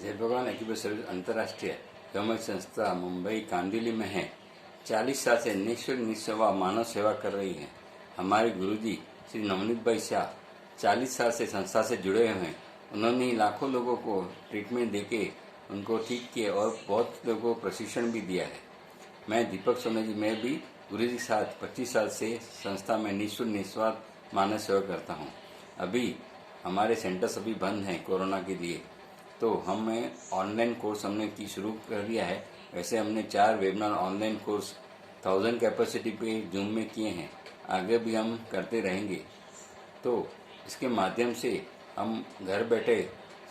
जय भगवान acupressure service अंतर्राष्ट्रीय व्योमक संस्था मुंबई कांदिवली में है। 40 साल से निःशुल्क निःसेवा मानव सेवा कर रही है। हमारे गुरुजी श्री नवनीत भाई शाह 40 साल से संस्था से जुड़े हुए हैं। उन्होंने लाखों लोगों को ट्रीटमेंट देके उनको ठीक किया और बहुत लोगों को प्रशिक्षण भी दिया है। मैं दीपक सोनी जी, मैं भी गुरुजी के साथ 25 साल से संस्था में निःशुल्क निस्वार्थ मानव सेवा करता हूँ। अभी हमारे सेंटर सभी बंद हैं कोरोना के लिए, तो हमें ऑनलाइन कोर्स हमने की शुरू कर दिया है। वैसे हमने 4 वेबिनार ऑनलाइन कोर्स 1000 कैपेसिटी पे जूम में किए हैं, आगे भी हम करते रहेंगे। तो इसके माध्यम से हम घर बैठे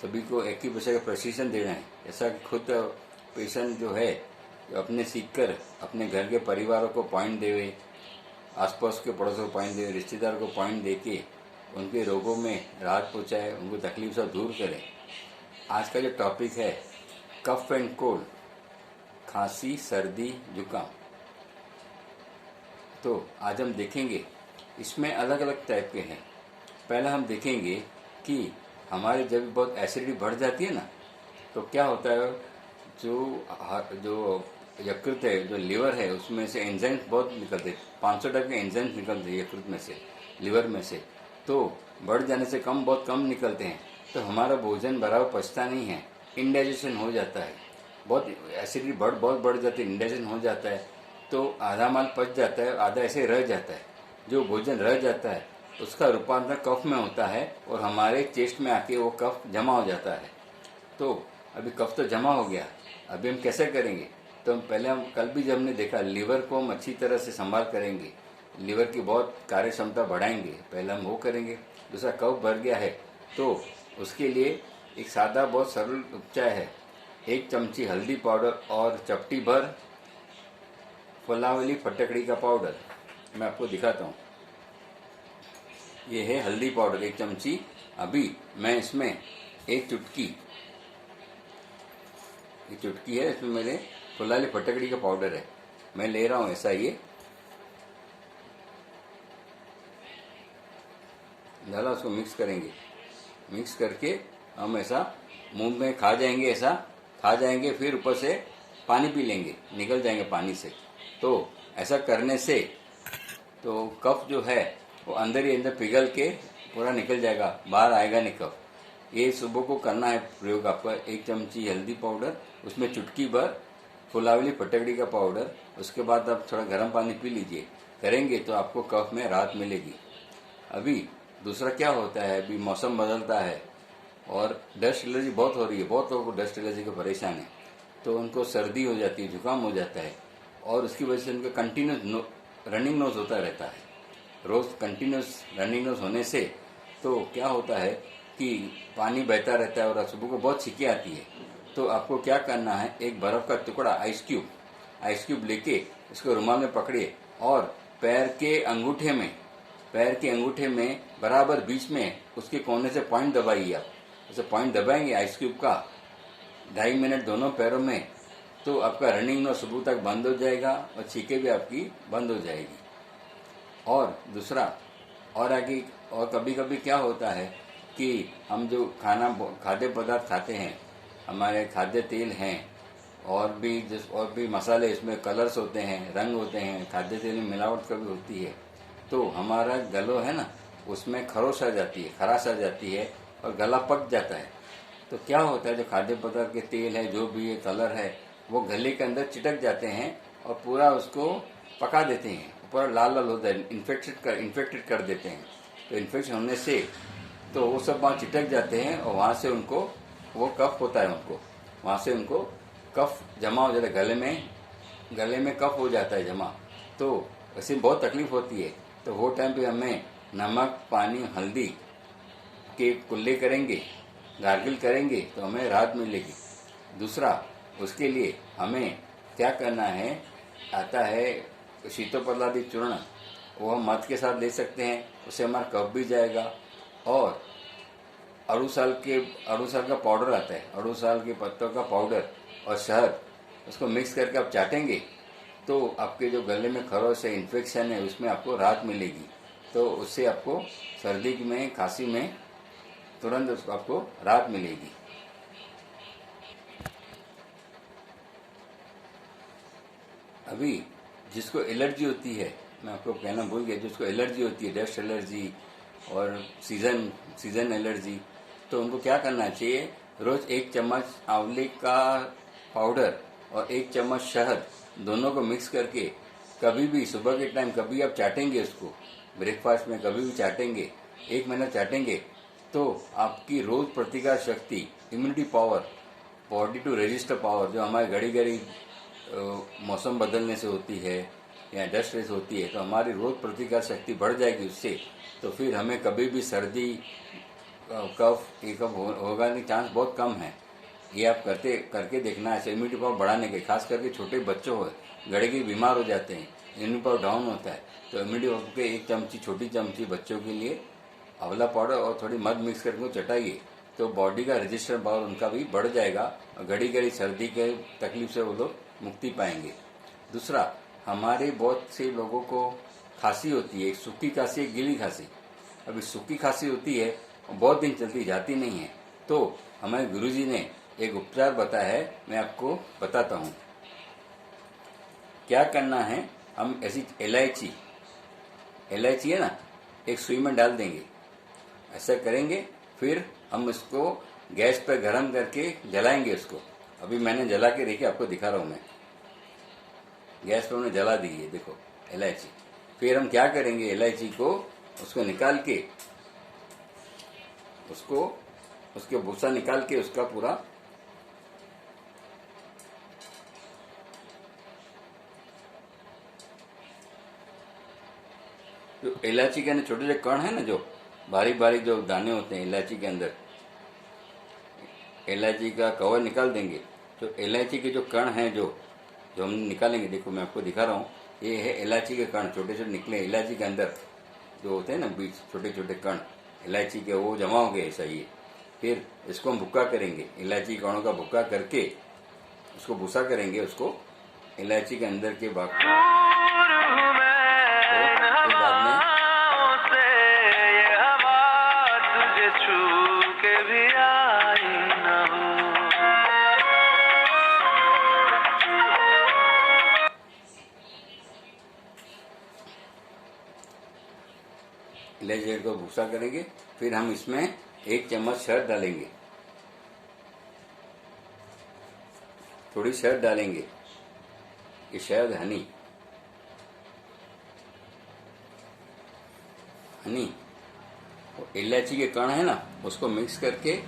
सभी को एक्यूप्रेशर का प्रशिक्षण दे रहे हैं। ऐसा कि खुद पेशेंट जो है अपने सीखकर अपने घर के परिवारों को पॉइंट देवे, आसपास के पड़ोसों को पॉइंट देवे, रिश्तेदार को पॉइंट देके उनके रोगों में राहत पहुँचाए, उनको तकलीफ से दूर करें। आज का जो टॉपिक है कफ एंड कोल्ड, खांसी, सर्दी, जुकाम। तो आज हम देखेंगे इसमें अलग अलग टाइप के हैं। पहले हम देखेंगे कि हमारे जब बहुत एसिडिटी बढ़ जाती है ना, तो क्या होता है, जो यकृत है, जो लिवर है, उसमें से एंजाइम्स बहुत निकलते हैं। 500 टाइप के एंजाइम्स निकलते हैं यकृत में से, लिवर में से। तो बढ़ जाने से बहुत कम निकलते हैं, तो हमारा भोजन बराबर पचता नहीं है, इंडाइजेशन हो जाता है। बहुत एसिडिटी बहुत बढ़ जाती है, इंडाइजेशन हो जाता है, तो आधा माल पच जाता है, आधा ऐसे रह जाता है। जो भोजन रह जाता है उसका रूपांतर कफ में होता है और हमारे चेस्ट में आके वो कफ जमा हो जाता है। तो अभी कफ तो जमा हो गया, अभी हम कैसे करेंगे? तो हम कल भी जब हमने देखा, लीवर को हम अच्छी तरह से संभाल करेंगे, लीवर की बहुत कार्य क्षमता बढ़ाएंगे। पहले हम वो करेंगे। दूसरा, कफ भर गया है तो उसके लिए एक सादा बहुत सरल उपचार है। 1 चमची हल्दी पाउडर और चपटी भर फुलावली फटकड़ी का पाउडर। मैं आपको दिखाता हूँ। ये है हल्दी पाउडर 1 चमची। अभी मैं इसमें एक चुटकी है, इसमें मेरे फुलावली फटकड़ी का पाउडर है, मैं ले रहा हूँ ऐसा। ये डाला, उसको मिक्स करेंगे। मिक्स करके हम ऐसा मुंह में खा जाएंगे, फिर ऊपर से पानी पी लेंगे, निकल जाएंगे पानी से। तो ऐसा करने से तो कफ जो है वो अंदर ही अंदर पिघल के पूरा निकल जाएगा, बाहर आएगा नहीं कफ। ये सुबह को करना है प्रयोग आपका। 1 चमची हल्दी पाउडर, उसमें चुटकी भर फुलावली फटकड़ी का पाउडर। उसके बाद आप थोड़ा गर्म पानी पी लीजिए। करेंगे तो आपको कफ में राहत मिलेगी। अभी दूसरा क्या होता है, अभी मौसम बदलता है और डस्ट एलर्जी बहुत हो रही है। बहुत लोगों को डस्ट एलर्जी का परेशान है, तो उनको सर्दी हो जाती है, जुकाम हो जाता है, और उसकी वजह से उनका कंटिन्यूस रनिंग नोज होता रहता है। रोज़ कंटिन्यूस रनिंग नोज होने से तो क्या होता है कि पानी बहता रहता है और सुबह को बहुत छींकें आती है। तो आपको क्या करना है, एक बर्फ़ का टुकड़ा, आइस क्यूब लेके उसको रुमाल में पकड़िए और पैर के अंगूठे में बराबर बीच में उसके कोने से पॉइंट दबाइए। आप ऐसे पॉइंट दबाएंगे आइस क्यूब का 2.5 मिनट दोनों पैरों में, तो आपका रनिंग नोज सुबह तक बंद हो जाएगा और छींकें भी आपकी बंद हो जाएगी। और दूसरा, और कभी कभी क्या होता है कि हम जो खाद्य पदार्थ खाते हैं, हमारे खाद्य तेल हैं और भी मसाले, इसमें कलर्स होते हैं, रंग होते हैं, खाद्य तेल में मिलावट कभी होती है, तो हमारा गलो है ना, उसमें खराश आ जाती है और गला पक जाता है। तो क्या होता है, जो खाद्य पदार्थ के तेल है, जो भी ये कलर है, वो गले के अंदर चिटक जाते हैं और पूरा उसको पका देते हैं, पूरा लाल होता है, इन्फेक्टेड कर देते हैं। तो इन्फेक्शन होने से तो वो सब वहाँ चिटक जाते हैं और वहाँ से उनको वो कफ होता है, वहाँ से उनको कफ जमा हो जाता है, गले में कफ हो जाता है जमा। तो वैसे बहुत तकलीफ होती है। तो वो टाइम पे हमें नमक, पानी, हल्दी के कुल्ले करेंगे, गार्गिल करेंगे, तो हमें राहत मिलेगी। दूसरा, उसके लिए हमें क्या करना है, आता है शीतोपलादी चूर्ण, वो हम मध के साथ ले सकते हैं, उससे हमारा कफ भी जाएगा। और अड़ूसाल का पाउडर आता है, अड़ूसाल के पत्तों का पाउडर और शहद, उसको मिक्स करके आप चाटेंगे तो आपके जो गले में खरोश है, इन्फेक्शन है, उसमें आपको राहत मिलेगी। तो उससे आपको सर्दी में, खांसी में तुरंत आपको राहत मिलेगी। अभी जिसको एलर्जी होती है, मैं आपको कहना भूल गया, जिसको एलर्जी होती है, डस्ट एलर्जी और सीजन एलर्जी, तो उनको क्या करना चाहिए, रोज 1 चम्मच आंवले का पाउडर और 1 चम्मच शहद दोनों को मिक्स करके कभी भी सुबह के टाइम कभी आप चाटेंगे, उसको ब्रेकफास्ट में कभी भी चाटेंगे, 1 महीना चाटेंगे, तो आपकी रोग प्रतिकार शक्ति, immunity power, body to register power, जो हमारे घड़ी घड़ी मौसम बदलने से होती है या डस्ट रेस होती है, तो हमारी रोग प्रतिकार शक्ति बढ़ जाएगी उससे। तो फिर हमें कभी भी सर्दी, कफ, ये कब होगा नहीं, चांस बहुत कम है। ये आप करके देखना है इम्यूनिटी पावर बढ़ाने के। खास करके छोटे बच्चों हो, घड़ी घड़ी बीमार हो जाते हैं, इम्यूनिटी पावर डाउन होता है, तो इम्यूनिटी पावर के 1 चमची, छोटी चमची बच्चों के लिए आंवला पाउडर और थोड़ी मध मिक्स करके चटाइए, तो बॉडी का रजिस्टर पावर उनका भी बढ़ जाएगा और घड़ी घड़ी सर्दी के तकलीफ से वो लोग मुक्ति पाएंगे। दूसरा, हमारे बहुत से लोगों को खांसी होती है, एक सूखी खांसी, एक गीली खांसी। अभी सूखी खांसी होती है और बहुत दिन चलती जाती नहीं है, तो हमारे गुरुजी ने एक उपचार बताया है, मैं आपको बताता हूँ क्या करना है। हम ऐसी इलायची है ना, एक सुई में डाल देंगे, ऐसा करेंगे, फिर हम इसको गैस पर गर्म करके जलाएंगे उसको। अभी मैंने जला के देखिए, आपको दिखा रहा हूँ मैं, गैस पर हमने जला दी है, देखो इलायची। फिर हम क्या करेंगे, इलायची को उसको निकाल के, उसके भूसा निकाल के, उसका पूरा जो इलायची के अंदर छोटे छोटे कण है ना, जो बारीक बारीक जो दाने होते हैं इलायची के अंदर, इलायची का कवर निकाल देंगे, तो इलायची के जो कण हैं जो हम निकालेंगे, देखो मैं आपको दिखा रहा हूँ, ये है इलायची के कण, छोटे छोटे निकले इलायची के अंदर जो होते हैं ना, बीच छोटे छोटे कण इलायची के, वो जमा हो गए ऐसा ही। फिर इसको हम भुक्का करेंगे, इलायची कणों का भुक्का करके उसको भूसा करेंगे, उसको इलायची के अंदर के भाग में इलायची को भूसा करेंगे। फिर हम इसमें 1 चम्मच शहद डालेंगे, थोड़ी शहद डालेंगे, ये शहद हनी इलायची के कण है ना, उसको मिक्स करके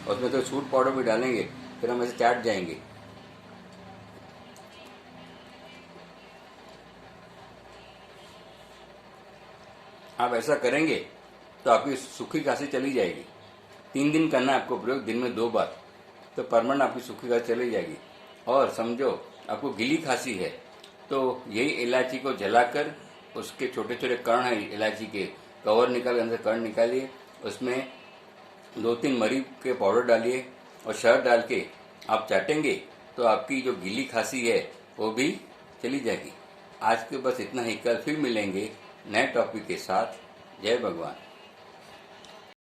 उसमें तो सूट पाउडर भी डालेंगे, फिर हम ऐसे चाट जाएंगे। आप ऐसा करेंगे तो आपकी सूखी खांसी चली जाएगी। 3 दिन करना है आपको प्रयोग, दिन में 2 बार, तो परमानेंट आपकी सूखी खांसी चली जाएगी। और समझो आपको गीली खांसी है, तो यही इलायची को जलाकर उसके छोटे छोटे कण हैं इलायची के, कवर निकाल अंदर कण निकालिए, उसमें 2-3 मरी के पाउडर डालिए और शहद डाल के आप चाटेंगे, तो आपकी जो गीली खांसी है वो भी चली जाएगी। आज के बस इतना ही, कल फिर मिलेंगे नए टॉपिक के साथ। जय भगवान।